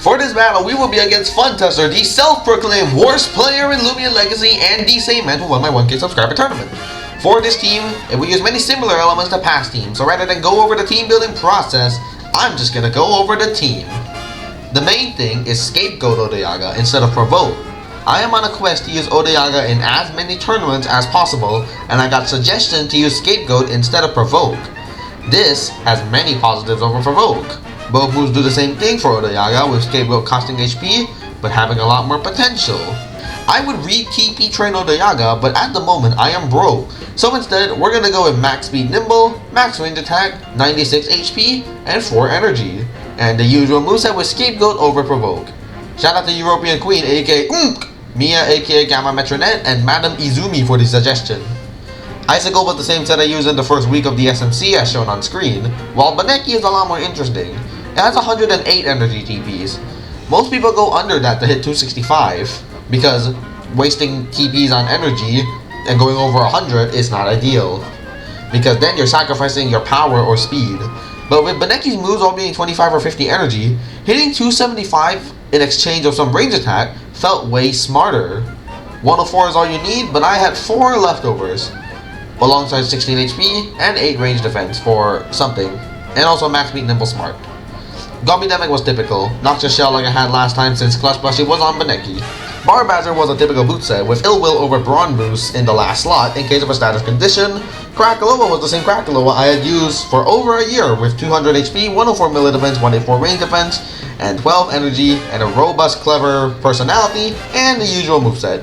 For this battle, we will be against Funtestor, the self-proclaimed worst player in Lumion Legacy and the same man who won my 1K subscriber tournament. For this team, we use many similar elements to past teams, so rather than go over the team building process, I'm just gonna go over the team. The main thing is scapegoat Odayaga instead of provoke. I am on a quest to use Odayaga in as many tournaments as possible, and I got suggestion to use scapegoat instead of provoke. This has many positives over provoke. Both moves do the same thing for Odayaga, with scapegoat costing HP, but having a lot more potential. I would re-TP train Odayaga, but at the moment I am broke. So instead, we're gonna go with max speed nimble, max range attack, 96 HP, and 4 energy. And the usual moveset with scapegoat over provoke. Shout out to European Queen aka Mia aka Gamma Metronet and Madam Izumi for the suggestion. Icicle was the same set I used in the first week of the SMC as shown on screen, while Baneki is a lot more interesting. It has 108 energy TPs. Most people go under that to hit 265, because wasting TPs on energy and going over 100 is not ideal, because then you're sacrificing your power or speed. But with Baneki's moves all being 25 or 50 energy, hitting 275 in exchange of some range attack felt way smarter. 104 is all you need, but I had 4 leftovers, alongside 16 HP and 8 range defense for something, and also max beat nimble smart. Gombidemic was typical, knocked your shell like I had last time since Clutch Plushie was on Baneki. Barbazzer was a typical boot set with ill will over Brawn boost in the last slot in case of a status condition. Krakaloa was the same Krakaloa I had used for over a year with 200 HP, 104 melee defense, 184 range defense, and 12 energy, and a robust, clever personality, and the usual moveset.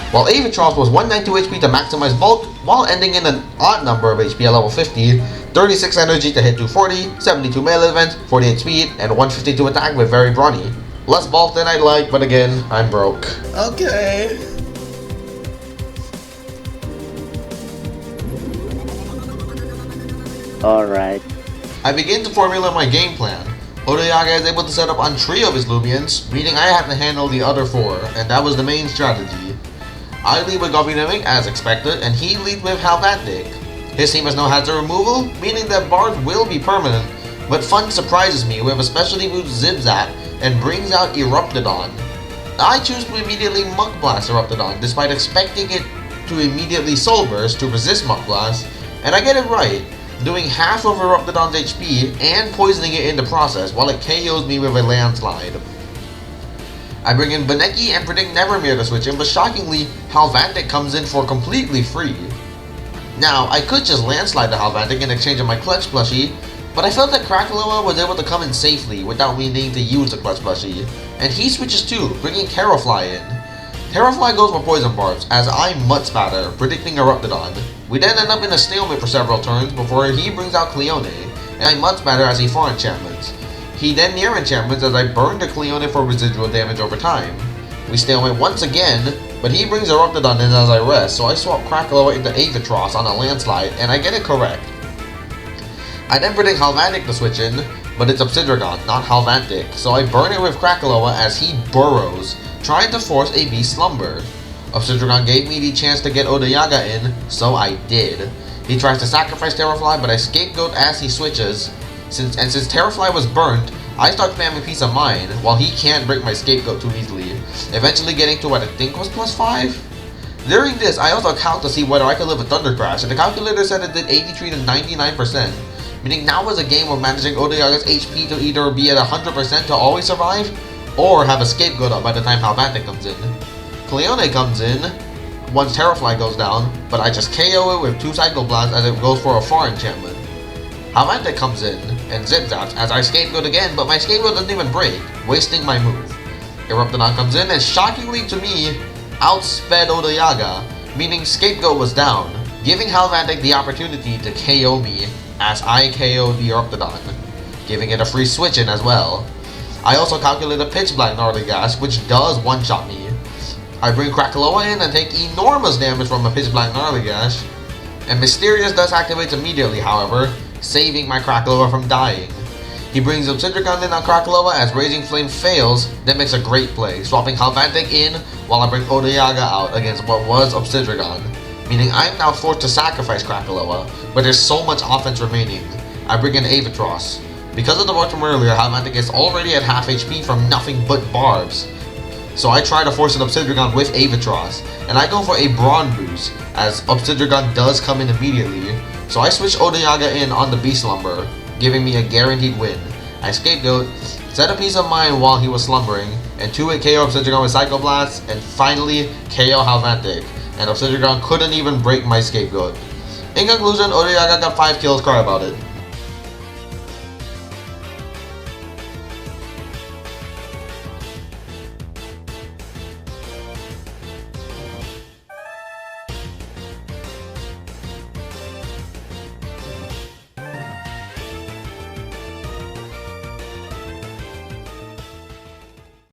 While Avatros was 192 HP to maximize bulk, while ending in an odd number of HP at level 50, 36 energy to hit 240, 72 melee defense, 48 speed, and 152 attack with very brawny. Less bulk than I'd like, but again, I'm broke. Okay. Alright. I begin to formulate my game plan. Odayaga is able to set up on 3 of his Lumions, meaning I have to handle the other 4, and that was the main strategy. I lead with Gombidemic as expected, and he leads with Halvantic. His team has no hazard removal, meaning that bars will be permanent, but Fun surprises me with a specialty move Zip-Zap and brings out Eruptodon. I choose to immediately Muck Blast Eruptodon despite expecting it to immediately Soul Burst to resist Muck Blast, and I get it right, doing half of Eruptodon's HP and poisoning it in the process while it KOs me with a landslide. I bring in Baneki and predict Nevermere to switch in, but shockingly, Halvantic comes in for completely free. Now, I could just landslide the Halvantic in exchange of my Clutch Plushie, but I felt that Krakaloa was able to come in safely without me needing to use the Clutch Plushie, and he switches too, bringing Terrafly in. Terrafly goes for Poison Barbs, as I Mud Spatter, predicting Eruptodon. We then end up in a stalemate for several turns before he brings out Cleone, and I Mud Spatter as he 4 enchantments. He then near enchantments as I burn the Cleone for residual damage over time. We stalemate once again, but he brings Eruptodon in as I rest, so I swap Krakaloa into Avatros on a landslide, and I get it correct. I then predict Halvantic to switch in, but it's Obsidragon, not Halvantic, so I burn it with Krakaloa as he burrows, trying to force a Beast Slumber. Obsidragon gave me the chance to get Odayaga in, so I did. He tries to sacrifice Terrafly, but I scapegoat as he switches. Since Terrafly was burnt, I start spamming Peace of Mind, while he can't break my scapegoat too easily, eventually getting to what I think was +5? During this, I also calc to see whether I could live a Thunder Crash, and the calculator said it did 83 to 99%, meaning now was a game of managing Odayaga's HP to either be at 100% to always survive, or have a scapegoat up by the time Halvantic comes in. Cleone comes in once Terrafly goes down, but I just KO it with 2 Cycle Blasts as it goes for a 4 enchantment. Halvantic comes in and Zip-Zaps as I scapegoat again, but my scapegoat doesn't even break, wasting my move. Eruptodon comes in and shockingly to me, outsped Odayaga, meaning scapegoat was down, giving Halvantic the opportunity to KO me as I KO'd the Eruptodon, giving it a free switch in as well. I also calculate a Pitch Black Gnarly Gash, which does one-shot me. I bring Krakaloa in and take enormous damage from a Pitch Black Gnarly Gash, and Mysterious Dust activates immediately, however, saving my Krakaloa from dying. He brings Obsidragon in on Krakaloa as Raging Flame fails, then makes a great play, swapping Halvantic in while I bring Odayaga out against what was Obsidragon, meaning I'm now forced to sacrifice Krakaloa, but there's so much offense remaining. I bring in Avatros. Because of the work from earlier, Halvantic is already at half HP from nothing but barbs. So I try to force an Obsidian with Avatros, and I go for a Brawn boost, as Obsidian does come in immediately. So I switch Odayaga in on the Beast Lumber, giving me a guaranteed win. I Scapegoat, set a Peace of Mind while he was slumbering, and 2-hit KO Obsidian with Psycho Blast, and finally KO Halvantic, and Obsidian couldn't even break my Scapegoat. In conclusion, Odayaga got 5 kills, cry about it.